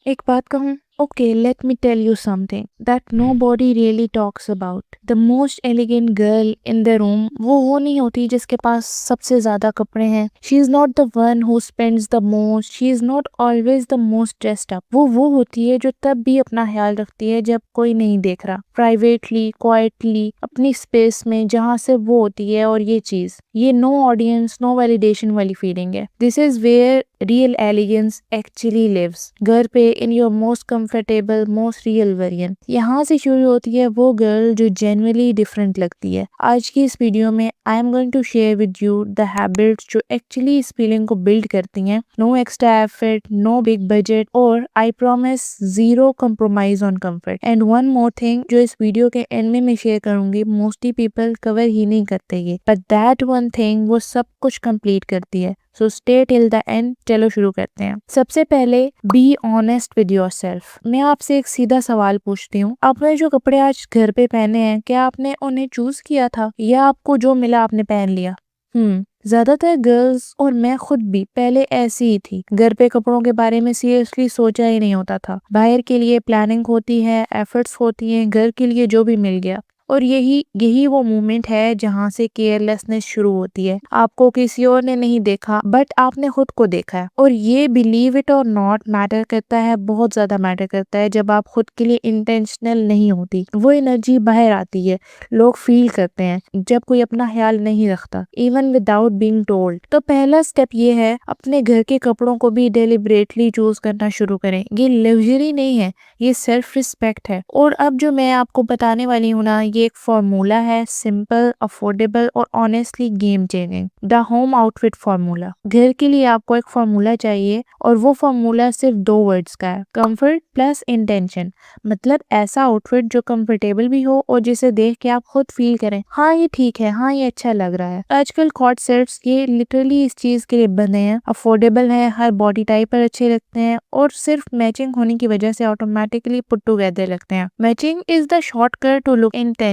एक बात कहूँ, okay let me tell you something that nobody really talks about. The most elegant girl in the room वो नहीं होती जिसके पास सबसे ज्यादा कपड़े हैं। She is not the one who spends the most, she is not always the most dressed up. वो होती है जो तब भी अपना ख्याल रखती है जब कोई नहीं देख रहा, प्राइवेटली क्वाइटली अपनी स्पेस में जहाँ से वो होती है। और ये चीज, ये नो ऑडियंस नो वैलिडेशन वाली फीलिंग है। This is where real elegance actually lives. घर पे in your most comfortable most real variant. यहाँ से शुरू होती है वो गर्ल जो जेन्युइनली डिफरेंट लगती है। आज की इस वीडियो में I am going to share with you the habits जो एक्चुअली इस फीलिंग को बिल्ड करती हैं। No extra effort, no big budget और I promise zero compromise on comfort. And one more thing जो इस वीडियो के एंड में मैं शेयर करूंगी, मोस्टली पीपल कवर ही नहीं करते ये, बट दैट वन थिंग वो सब कुछ कंप्लीट करती है। So stay till the end. चलो शुरू करते हैं। सबसे पहले बी ऑनेस्ट विद योरसेल्फ। मैं आपसे एक सीधा सवाल पूछती हूँ, आपने जो कपड़े आज घर पे पहने हैं क्या आपने उन्हें चूज किया था या आपको जो मिला आपने पहन लिया? ज्यादातर गर्ल्स और मैं खुद भी पहले ऐसी ही थी। घर पे कपड़ों के बारे में सीरियसली सोचा ही नहीं होता था। बाहर के लिए प्लानिंग होती है, एफर्ट्स होती हैं, घर के लिए जो भी मिल गया। और यही वो मोमेंट है जहाँ से केयरलेसनेस शुरू होती है। आपको किसी और ने नहीं देखा बट आपने खुद को देखा है। और ये बिलीव इट और नॉट मैटर करता है, बहुत ज्यादा मैटर करता है। जब आप खुद के लिए इंटेंशनल नहीं होती, वो एनर्जी बाहर आती है, लोग फील करते हैं जब कोई अपना ख्याल नहीं रखता, इवन विदाउट बीइंग टोल्ड। तो पहला स्टेप ये है, अपने घर के कपड़ों को भी डेलिबरेटली चूज करना शुरू करें। ये लग्जरी नहीं है, ये सेल्फ रिस्पेक्ट है। और अब जो मैं आपको बताने वाली हूँ ना, ये एक फॉर्मूला है, सिंपल, अफोर्डेबल और honestly game changing. The home outfit formula. घर के लिए आपको एक फॉर्मूला चाहिए और वो फॉर्मूला सिर्फ 2 वर्ड्स का है, कंफर्ट प्लस इंटेंशन। मतलब ऐसा आउटफिट जो कंफर्टेबल भी हो और जिसे देख के आप खुद फील करें, हाँ ये ठीक है, हाँ ये अच्छा लग रहा है। आजकल कॉर्ड सेट्स ये लिटरली इस चीज के लिए बने हैं, अफोर्डेबल है, हर बॉडी टाइप पर अच्छे लगते हैं और सिर्फ मैचिंग होने की वजह से ऑटोमेटिकली पुट टुगेदर लगते हैं। Matching is the shortcut to look intentional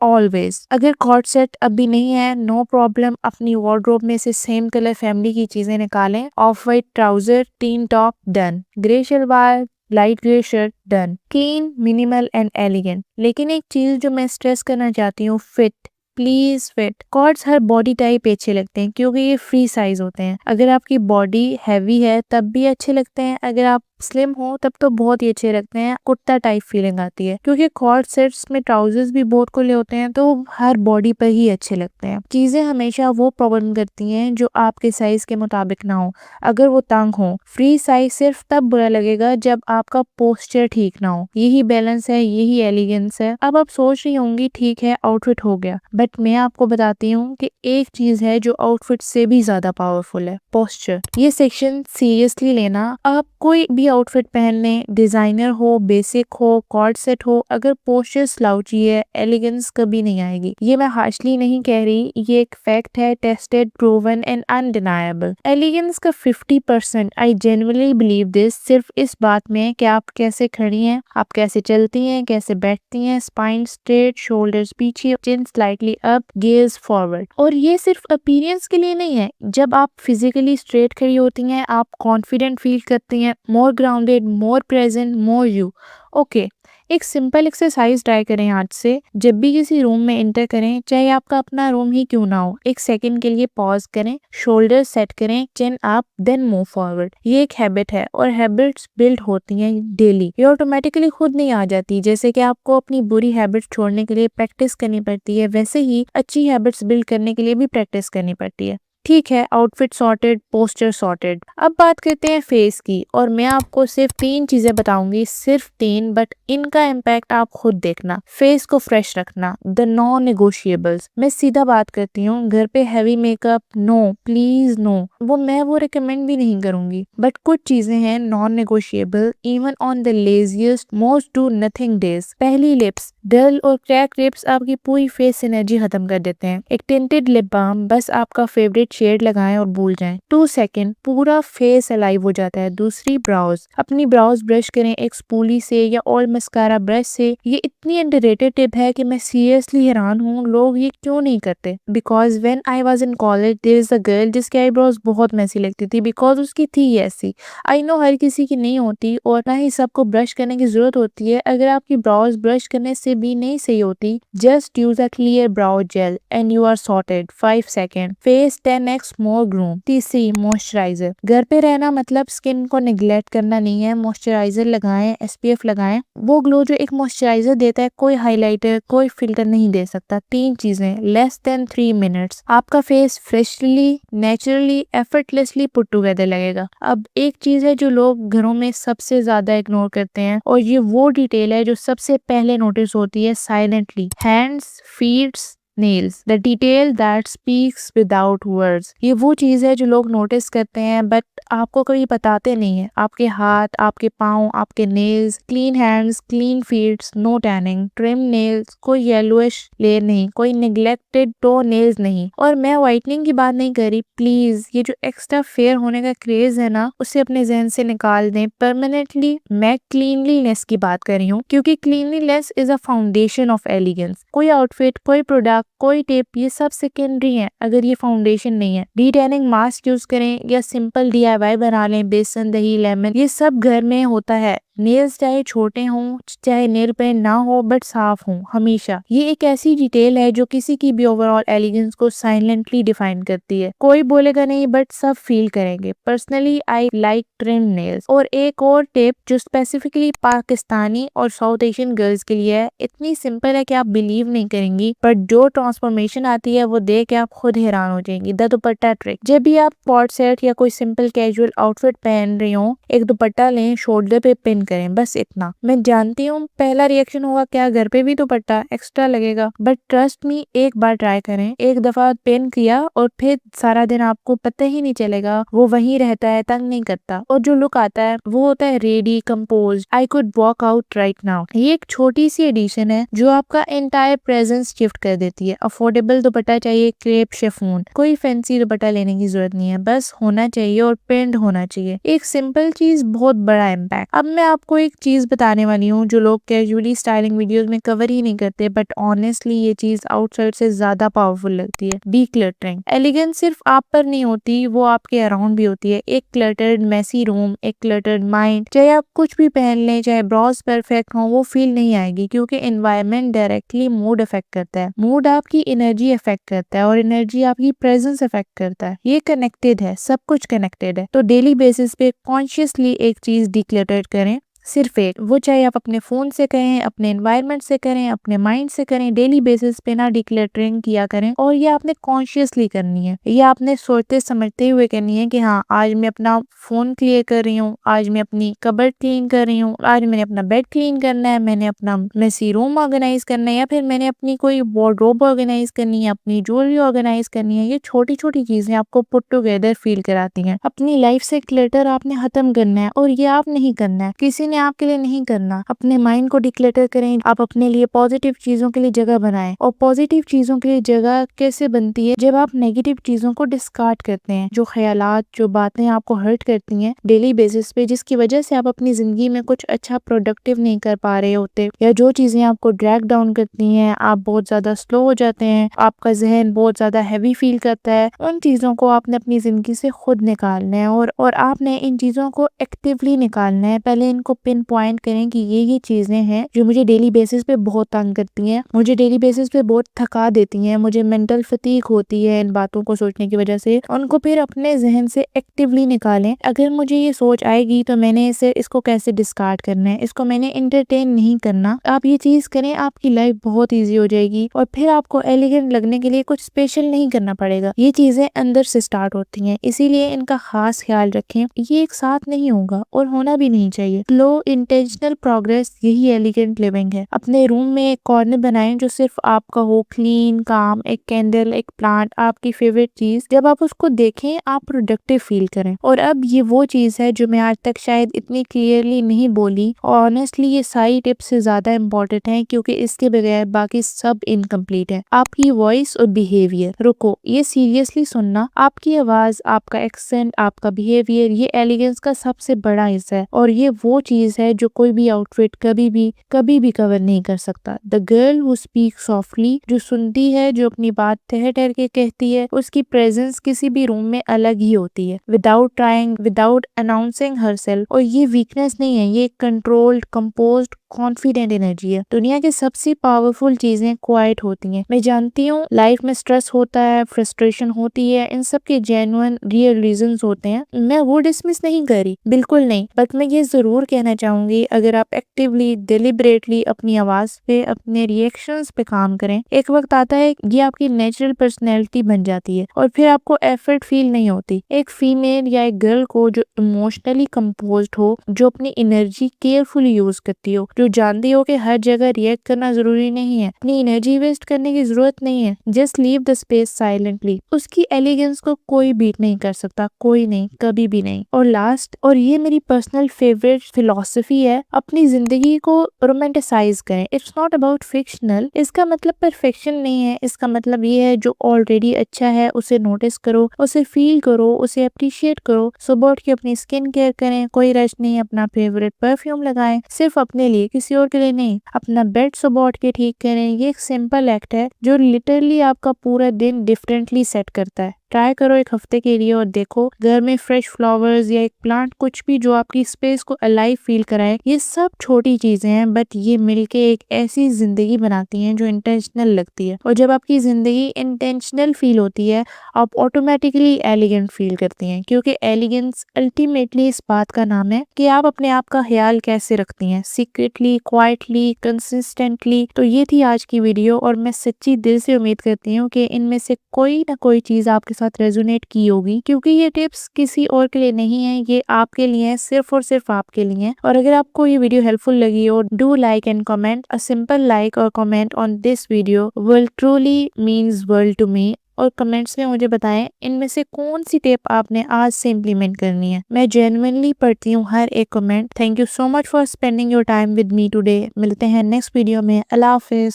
always. अगर कॉर्ड सेट अभी नहीं है, नो प्रॉब्लम, अपनी वार्डरोब में से सेम कलर फैमिली की चीजें निकालें। Off white trouser, teen top done, grey salwar, light grey shirt done. Clean, minimal and elegant. लेकिन एक चीज जो मैं स्ट्रेस करना चाहती हूँ, फिट। Please fit. कॉर्ड्स हर बॉडी टाइप पे अच्छे लगते हैं क्योंकि ये फ्री साइज होते हैं। अगर आपकी बॉडी हैवी है तब भी अच्छे लगते हैं, अगर आप स्लिम हो तब तो बहुत ही अच्छे लगते हैं, कुर्ता टाइप फीलिंग आती है। क्योंकि कॉर्ड सेट्स में ट्राउजर्स भी बहुत खुले होते हैं तो हर बॉडी पर ही अच्छे लगते हैं। चीजें हमेशा वो प्रॉब्लम करती हैं जो आपके साइज के मुताबिक ना हो। अगर वो तंग हो, फ्री साइज सिर्फ तब बुरा लगेगा जब आपका पोस्चर ठीक ना हो। यही बैलेंस है, यही एलिगेंस है। अब आप सोच रही होंगी ठीक है आउटफिट हो गया, बट मैं आपको बताती हूँ कि एक चीज है जो आउटफिट से भी ज्यादा पावरफुल है, पोस्चर। ये सेक्शन सीरियसली लेना। आप कोई भी आउटफिट पहन लें, डिजाइनर हो, बेसिक हो, कॉर्ड सेट हो, अगर पोस्चर स्लाउची है, एलिगेंस कभी नहीं आएगी। ये मैं हार्शली नहीं कह रही, ये एक फैक्ट है, टेस्टेड, प्रूवन एंड अनडिनायबल। एलिगेंस का 50%, आई जेन्युइनली बिलीव दिस, सिर्फ इस बात में कि आप कैसे खड़ी हैं, आप कैसे चलती हैं, कैसे बैठती हैं, स्पाइन स्ट्रेट, शोल्डर्स पीछे, चिन स्लाइटली अप, गेज फॉरवर्ड। और ये सिर्फ अपीयरेंस के लिए नहीं है। जब आप फिजिकली स्ट्रेट खड़ी होती हैं, आप कॉन्फिडेंट फील करती हैं, more grounded, more present, more you. Okay, एक सिंपल एक्सरसाइज ट्राई करें आज से। जब भी किसी रूम में एंटर करें, चाहे आपका अपना रूम ही क्यों ना हो, एक सेकंड के लिए पॉज करें, शोल्डर सेट करें, chin up, then move forward. ये एक हैबिट है और हैबिट्स बिल्ड होती हैं डेली, ये ऑटोमेटिकली खुद नहीं आ जाती। जैसे कि आपको अपनी बुरी हैबिट्स छोड़ने के लिए प्रैक्टिस करनी पड़ती है, वैसे ही अच्छी हैबिट्स बिल्ड करने के लिए भी प्रैक्टिस करनी पड़ती है। ठीक है, आउटफिट सॉर्टेड, पोस्चर सॉर्टेड। अब बात करते हैं फेस की, और मैं आपको सिर्फ 3 चीजें बताऊंगी, सिर्फ 3, बट इनका इम्पैक्ट आप खुद देखना। फेस को फ्रेश रखना, द नॉन नेगोशिएबल्स। मैं सीधा बात करती हूँ, घर पे heavy makeup no, please no. वो रिकमेंड भी नहीं करूंगी, बट कुछ चीजें हैं non negotiable, even on the laziest most do nothing days. पहली लिप्स, डल और क्रैक लिप्स आपकी पूरी फेस एनर्जी खत्म कर देते हैं। एक टिंटेड लिप बाम, बस आपका फेवरेट शेड लगाएं और भूल जाएं। 2 सेकंड, पूरा फेस अलाइव हो जाता है। दूसरी, ब्राउज। अपनी ब्राउज ब्रश करें एक स्पूली से या ऑल मस्कारा ब्रश से। ये इतनी अंडररेटेड टिप है कि मैं सीरियसली हैरान हूँ लोग ये क्यों नहीं करते। Because when I was in college there is a girl जिसकी आईब्रोज बहुत मैसी लगती थी, बिकॉज उसकी थी ऐसी। आई नो हर किसी की नहीं होती और ना ही सबको ब्रश करने की जरूरत होती है। अगर आपकी ब्राउज ब्रश करने से भी नहीं सही होती, just use a clear brow gel and you are sorted. 5 second, face 10x more groom. तीसरी, मॉइस्चराइजर। घर पे रहना मतलब स्किन को निगलेक्ट करना नहीं है। मॉइस्चराइजर लगाएं, SPF लगाएं। वो ग्लो जो एक मॉइस्चराइजर देता है कोई हाइलाइटर कोई फिल्टर नहीं दे सकता। 3 चीजें लेस देन 3 मिनट्स, आपका face freshly, naturally, effortlessly put together लगेगा। अब एक चीज है जो लोग घरों में सबसे ज्यादा इग्नोर करते हैं और ये वो डिटेल है जो सबसे पहले नोटिस होती है silently. Hands, feets, nails, the detail that speaks without words. ये वो चीज है जो लोग नोटिस करते हैं बट आपको कभी बताते नहीं है। आपके हाथ, आपके पाँव, आपके nails, clean hands, clean feets, no tanning, trim nails, कोई येलोइश लेयर नहीं, कोई निगलेक्टेड टो नेल्स नहीं। और मैं व्हाइटनिंग की बात नहीं कर रही, प्लीज ये जो एक्स्ट्रा फेयर होने का क्रेज है ना उसे अपने जहन से निकाल दें परमानेंटली। मैं क्लीनलीनेस की बात कर रही हूँ क्योंकि cleanliness is a foundation of elegance. कोई आउटफिट, कोई प्रोडक्ट, कोई टिप, ये सब सेकेंडरी है अगर ये फाउंडेशन नहीं है। डी टैनिंग मास्क यूज करें या सिंपल DIY बना लें, बेसन, दही, लेमन, ये सब घर में होता है। नेल्स चाहे छोटे हों, चाहे नेल पेंट ना हो बट साफ हों हमेशा। ये एक ऐसी डिटेल है जो किसी की भी ओवरऑल एलिगेंस को साइलेंटली डिफाइन करती है। कोई बोलेगा नहीं बट सब फील करेंगे। Personally I like trim nails. और एक और टिप जो स्पेसिफिकली पाकिस्तानी और साउथ एशियन गर्ल्स के लिए है, इतनी सिंपल है कि आप बिलीव नहीं करेंगी बट जो ट्रांसफॉर्मेशन आती है वो देख के आप खुद हैरान हो जाएंगी। The dupatta trick. जब भी आप कॉर्ड सेट या कोई सिंपल कैजुअल आउटफिट पहन रही हो, एक दुपट्टा लें, शोल्डर पे पिन करें, बस इतना। मैं जानती हूँ पहला रिएक्शन होगा क्या घर पे भी दुपट्टा एक्स्ट्रा लगेगा, बट ट्रस्ट मी एक बार ट्राई करें। एक दफा पिन किया और फिर सारा दिन आपको पता ही नहीं चलेगा, वो वहीं रहता है, तंग नहीं करता और जो लुक आता है वो होता है ready, composed, I could walk out right now. ये एक छोटी सी एडिशन है जो आपका एंटायर प्रेजेंस शिफ्ट कर देती है। अफोर्डेबल दुपट्टा चाहिए, क्रेप, शिफॉन, कोई फैंसी दुपट्टा लेने की जरूरत नहीं है, बस होना चाहिए और प्रिंट होना चाहिए। एक सिंपल चीज बहुत बड़ा इम्पैक्ट। अब मैं आपको एक चीज बताने वाली हूँ जो लोग कैजुअली स्टाइलिंग वीडियोस में कवर ही नहीं करते बट ऑनेस्टली ये चीज आउटसाइड से ज्यादा पावरफुल लगती है। डीक्लटरिंग। एलिगेंस सिर्फ आप पर नहीं होती, वो आपके अराउंड भी होती है। एक क्लटर्ड मेसी रूम, एक क्लटर्ड माइंड, चाहे आप कुछ भी पहन लें, चाहे ब्राउज परफेक्ट हो, वो फील नहीं आएगी क्योंकि एनवायरनमेंट डायरेक्टली मूड अफेक्ट करता है। मूड आपकी एनर्जी अफेक्ट करता है और एनर्जी आपकी प्रेजेंस अफेक्ट करता है। ये कनेक्टेड है, सब कुछ कनेक्टेड है। तो डेली बेसिस पे कॉन्शियसली एक चीज डिक्लटर करें, सिर्फ एक। वो चाहे आप अपने फोन से करें, अपने एनवायरनमेंट से करें, अपने माइंड से करें, डेली बेसिस पे ना डिक्लटरिंग किया करें। और ये आपने कॉन्शियसली करनी है, ये आपने सोचते समझते हुए करनी है कि हाँ आज मैं अपना फोन क्लियर कर रही हूँ, आज मैं अपनी कबर्ड क्लीन कर रही हूँ, आज मैंने अपना बेड क्लीन करना है, मैंने अपना मेसी रूम ऑर्गेनाइज करना है, या फिर मैंने अपनी कोई वार्डरोब ऑर्गेनाइज करनी है, अपनी ज्वेलरी ऑर्गेनाइज करनी है। ये छोटी छोटी चीजें आपको पुट टुगेदर फील कराती हैं। अपनी लाइफ से क्लटर आपने खत्म करना है और ये आप नहीं करना है, किसी ने आपके लिए नहीं करना। अपने माइंड को डिक्लटर करें, आप अपने लिए पॉजिटिव चीजों के लिए जगह बनाएं। और पॉजिटिव चीजों के लिए जगह कैसे बनती है? जब आप नेगेटिव चीजों को डिस्कार्ड करते हैं, जो ख्यालात, जो बातें आपको हर्ट करती हैं डेली बेसिस पे, जिसकी वजह से आप अपनी जिंदगी में कुछ अच्छा प्रोडक्टिव नहीं कर पा रहे होते, या जो चीजें आपको ड्रैग डाउन करती हैं, आप बहुत ज्यादा स्लो हो जाते हैं, आपका जहन बहुत ज्यादा हैवी फील करता है, उन चीजों को आपने अपनी जिंदगी से खुद निकालना है। और आपने इन चीजों को एक्टिवली निकालना है। पहले इनको पिन पॉइंट करें कि ये चीजें हैं जो मुझे डेली बेसिस पे बहुत तंग करती हैं, मुझे डेली बेसिस पे बहुत थका देती हैं, मुझे मेंटल फटीग होती है इन बातों को सोचने की वजह से। उनको फिर अपने जहन से एक्टिवली निकालें। अगर मुझे ये सोच आएगी तो मैंने इसको कैसे डिस्कार्ड करना है, इसको मैंने एंटरटेन नहीं करना। आप ये चीज करें, आपकी लाइफ बहुत ईजी हो जाएगी और फिर आपको एलिगेंट लगने के लिए कुछ स्पेशल नहीं करना पड़ेगा। ये चीजें अंदर से स्टार्ट होती हैं, इसीलिए इनका खास ख्याल रखें। ये एक साथ नहीं होगा और होना भी नहीं चाहिए। स्लो तो इंटेंशनल प्रोग्रेस यही एलिगेंट लिविंग है। अपने रूम में एक कॉर्नर बनाएं जो सिर्फ आपका हो, क्लीन, काम, एक कैंडल, एक प्लांट, आपकी फेवरेट चीज। जब आप उसको देखें आप प्रोडक्टिव फील करें। और अब ये वो चीज है जो मैं आज तक शायद इतनी क्लियरली नहीं बोली, और ऑनेस्टली ये सारी टिप्स से ज्यादा इंपॉर्टेंट है क्योंकि इसके बगैर बाकी सब इनकम्प्लीट है। आपकी वॉइस और बिहेवियर। रुको, ये सीरियसली सुनना, आपकी आवाज, आपका एक्सेंट, आपका बिहेवियर, ये एलिगेंस का सबसे बड़ा हिस्सा है। और ये वो चीज है जो कोई भी आउटफिट कभी भी कवर नहीं कर सकता। The girl who speak softly, जो सुनती है, जो अपनी बात ठहर ठहर के कहती है, उसकी प्रेजेंस किसी भी रूम में अलग ही होती है। Without trying, without announcing herself. और ये वीकनेस नहीं है, ये कंट्रोल्ड, कंपोज्ड, कॉन्फिडेंट एनर्जी है। दुनिया की सबसे पावरफुल चीजें क्वाइट होती हैं। मैं जानती हूँ लाइफ में स्ट्रेस होता है, फ्रस्ट्रेशन होती है, इन सब के जेन्युइन रियल रीजंस होते हैं। मैं वो डिसमिस नहीं करी, बिल्कुल नहीं, बट मैं ये जरूर कहना चाहूंगी, अगर आप एक्टिवली, डिलिबरेटली अपनी आवाज पे, अपने रिएक्शंस पे काम करें, एक वक्त आता है ये आपकी नेचुरल पर्सनैलिटी बन जाती है और फिर आपको एफर्ट फील नहीं होती। एक फीमेल या एक गर्ल को जो इमोशनली कंपोज्ड हो, जो अपनी एनर्जी केयरफुली यूज करती हो, जो जानती हो कि हर जगह रिएक्ट करना जरूरी नहीं है, अपनी एनर्जी वेस्ट करने की जरूरत नहीं है, just leave the space silently, उसकी एलिगेंस को कोई बीट नहीं कर सकता, कोई नहीं, कभी भी नहीं। और लास्ट, और ये मेरी पर्सनल फेवरेट फिलॉसफी है, अपनी जिंदगी को रोमांटिसाइज करें। इट्स नॉट अबाउट फिक्शनल, इसका मतलब परफेक्शन नहीं है, इसका मतलब ये है जो ऑलरेडी अच्छा है उसे नोटिस करो, उसे फील करो, उसे अप्रिशिएट करो। सुबह उठ के अपनी स्किन केयर करें, कोई रश नहीं, अपना फेवरेट परफ्यूम लगाएं, सिर्फ अपने लिए, किसी और के लिए नहीं। अपना बेड सुबह उठ के ठीक करें, ये एक सिंपल एक्ट है जो लिटरली आपका पूरा दिन डिफरेंटली सेट करता है। ट्राई करो एक हफ्ते के लिए और देखो, घर में फ्रेश फ्लावर्स या एक प्लांट, कुछ भी जो आपकी स्पेस को अलाइव फील कराए। ये सब छोटी चीजें हैं बट ये मिलके एक ऐसी जिंदगी बनाती हैं जो इंटेंशनल लगती है। और जब आपकी जिंदगी इंटेंशनल फील होती है, आप ऑटोमेटिकली एलिगेंट फील करती हैं, क्योंकि एलिगेंस अल्टीमेटली इस बात का नाम है कि आप अपने आप का ख्याल कैसे रखती हैं, सीक्रेटली, क्वाइटली, कंसिस्टेंटली। तो ये थी आज की वीडियो और मैं सच्ची दिल से उम्मीद करती हूँ कि इनमें से कोई ना कोई चीज आपके साथ रेजोनेट की होगी, क्योंकि ये टिप्स किसी और के लिए नहीं है, ये आपके लिए है, सिर्फ और सिर्फ आपके लिए है। और अगर आपको ये वीडियो हेल्पफुल लगी हो, do like and comment. A simple like और comment on this video will truly means world to me. और कमेंट्स में मुझे बताएं इनमें से कौन सी टिप आपने आज से इम्प्लीमेंट करनी है। मैं जेन्युइनली पढ़ती हूँ हर एक comment. Thank you so much for spending your time with me today. मिलते हैं नेक्स्ट वीडियो में। अल्लाह हाफिज।